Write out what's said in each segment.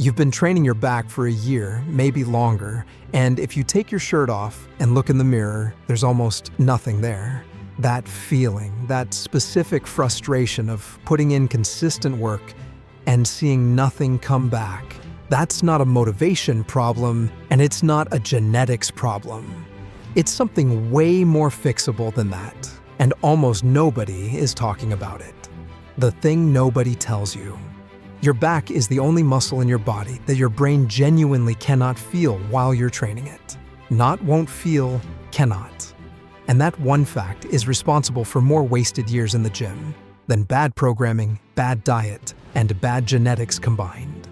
You've been training your back for a year, maybe longer, and if you take your shirt off and look in the mirror, there's almost nothing there. That feeling, that specific frustration of putting in consistent work and seeing nothing come back, that's not a motivation problem, and it's not a genetics problem. It's something way more fixable than that, and almost nobody is talking about it. The thing nobody tells you. Your back is the only muscle in your body that your brain genuinely cannot feel while you're training it. Not won't feel, cannot. And that one fact is responsible for more wasted years in the gym than bad programming, bad diet, and bad genetics combined.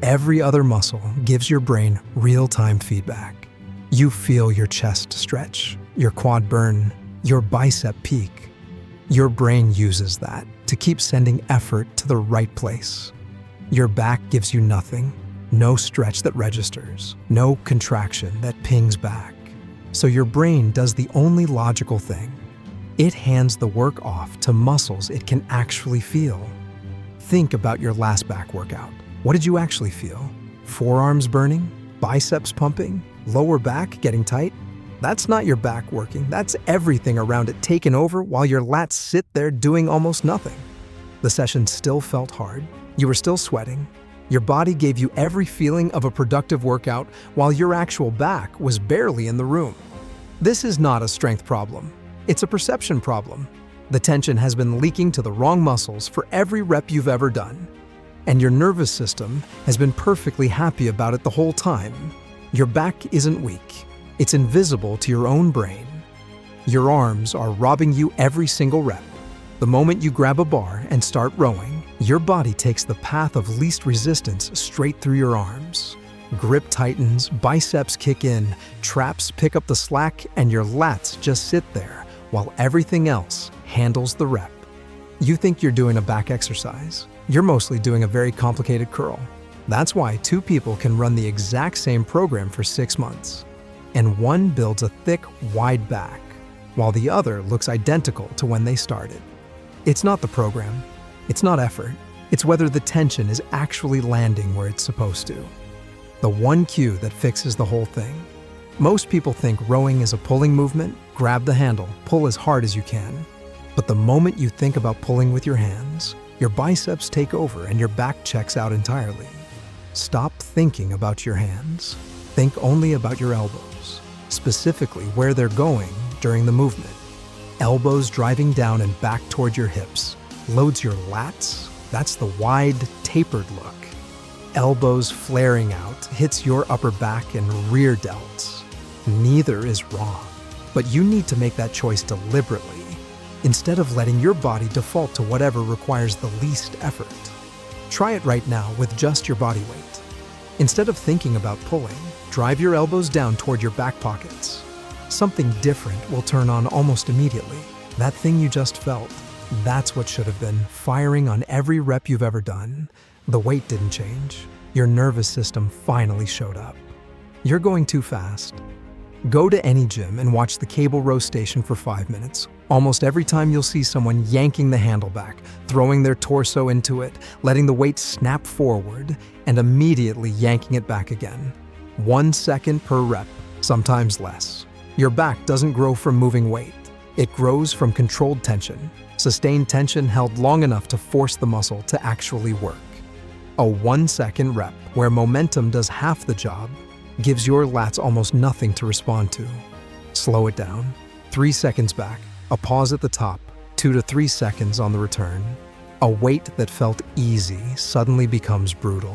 Every other muscle gives your brain real-time feedback. You feel your chest stretch, your quad burn, your bicep peak. Your brain uses that to keep sending effort to the right place. Your back gives you nothing, no stretch that registers, no contraction that pings back. So your brain does the only logical thing. It hands the work off to muscles it can actually feel. Think about your last back workout. What did you actually feel? Forearms burning? Biceps pumping? Lower back getting tight? That's not your back working. That's everything around it taken over while your lats sit there doing almost nothing. The session still felt hard. You were still sweating. Your body gave you every feeling of a productive workout while your actual back was barely in the room. This is not a strength problem. It's a perception problem. The tension has been leaking to the wrong muscles for every rep you've ever done. And your nervous system has been perfectly happy about it the whole time. Your back isn't weak. It's invisible to your own brain. Your arms are robbing you every single rep. The moment you grab a bar and start rowing, your body takes the path of least resistance straight through your arms. Grip tightens, biceps kick in, traps pick up the slack, and your lats just sit there while everything else handles the rep. You think you're doing a back exercise. You're mostly doing a very complicated curl. That's why two people can run the exact same program for 6 months. And one builds a thick, wide back, while the other looks identical to when they started. It's not the program. It's not effort. It's whether the tension is actually landing where it's supposed to. The one cue that fixes the whole thing. Most people think rowing is a pulling movement. Grab the handle, pull as hard as you can. But the moment you think about pulling with your hands, your biceps take over and your back checks out entirely. Stop thinking about your hands. Think only about your elbows, specifically where they're going during the movement. Elbows driving down and back toward your hips. Loads your lats. That's the wide, tapered look. Elbows flaring out hits your upper back and rear delts. Neither is wrong, but you need to make that choice deliberately, instead of letting your body default to whatever requires the least effort. Try it right now with just your body weight. Instead of thinking about pulling, drive your elbows down toward your back pockets. Something different will turn on almost immediately. That thing you just felt, that's what should have been firing on every rep you've ever done. The weight didn't change. Your nervous system finally showed up. You're going too fast. Go to any gym and watch the cable row station for 5 minutes. Almost every time you'll see someone yanking the handle back, throwing their torso into it, letting the weight snap forward, and immediately yanking it back again. 1 second per rep, sometimes less. Your back doesn't grow from moving weight. It grows from controlled tension, sustained tension held long enough to force the muscle to actually work. A 1 second rep, where momentum does half the job, gives your lats almost nothing to respond to. Slow it down. 3 seconds back, a pause at the top, 2 to 3 seconds on the return. A weight that felt easy suddenly becomes brutal.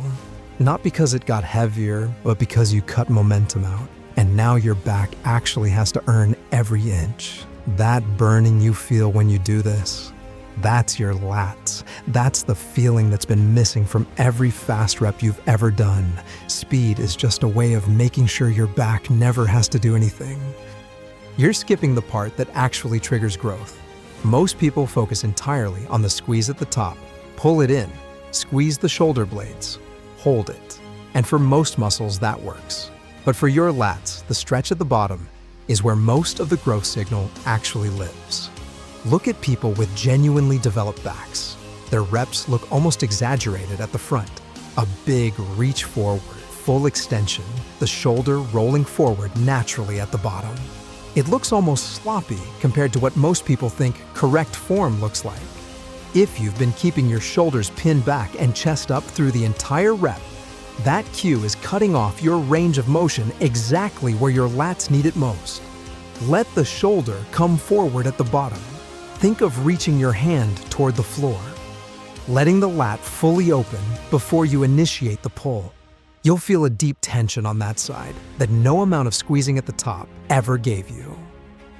Not because it got heavier, but because you cut momentum out. And now your back actually has to earn every inch. That burning you feel when you do this, that's your lats. That's the feeling that's been missing from every fast rep you've ever done. Speed is just a way of making sure your back never has to do anything. You're skipping the part that actually triggers growth. Most people focus entirely on the squeeze at the top. Pull it in, squeeze the shoulder blades, hold it. And for most muscles, that works. But for your lats, the stretch at the bottom is where most of the growth signal actually lives. Look at people with genuinely developed backs. Their reps look almost exaggerated at the front. A big reach forward, full extension, the shoulder rolling forward naturally at the bottom. It looks almost sloppy compared to what most people think correct form looks like. If you've been keeping your shoulders pinned back and chest up through the entire rep, that cue is cutting off your range of motion exactly where your lats need it most. Let the shoulder come forward at the bottom. Think of reaching your hand toward the floor, letting the lat fully open before you initiate the pull. You'll feel a deep tension on that side that no amount of squeezing at the top ever gave you.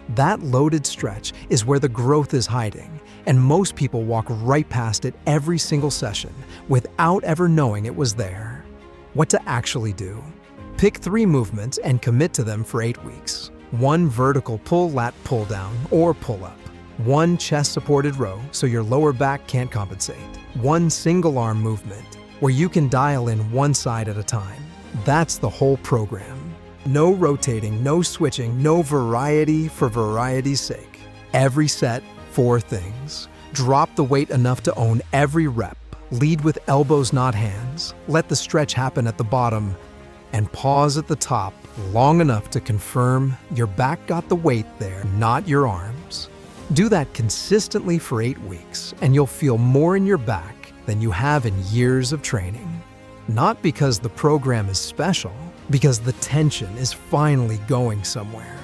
That loaded stretch is where the growth is hiding, and most people walk right past it every single session without ever knowing it was there. What to actually do? Pick 3 movements and commit to them for 8 weeks. 1 vertical pull lat pull down or pull up. 1 chest supported row so your lower back can't compensate. 1 single arm movement where you can dial in one side at a time. That's the whole program. No rotating, no switching, no variety for variety's sake. Every set, 4 things. Drop the weight enough to own every rep. Lead with elbows, not hands. Let the stretch happen at the bottom, and pause at the top long enough to confirm your back got the weight there, not your arms. Do that consistently for 8 weeks, and you'll feel more in your back than you have in years of training. Not because the program is special, because the tension is finally going somewhere.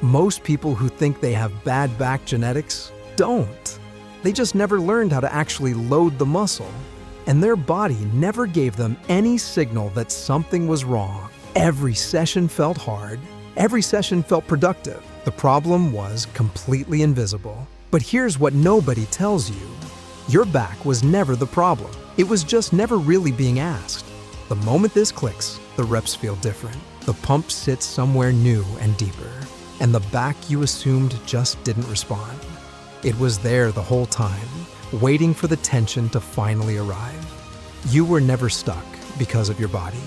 Most people who think they have bad back genetics don't. They just never learned how to actually load the muscle, and their body never gave them any signal that something was wrong. Every session felt hard. Every session felt productive. The problem was completely invisible. But here's what nobody tells you. Your back was never the problem. It was just never really being asked. The moment this clicks, the reps feel different. The pump sits somewhere new and deeper, and the back you assumed just didn't respond. It was there the whole time, waiting for the tension to finally arrive. You were never stuck because of your body.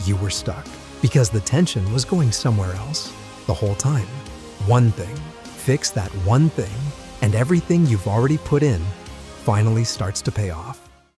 You were stuck because the tension was going somewhere else the whole time. One thing. Fix that one thing, and everything you've already put in finally starts to pay off.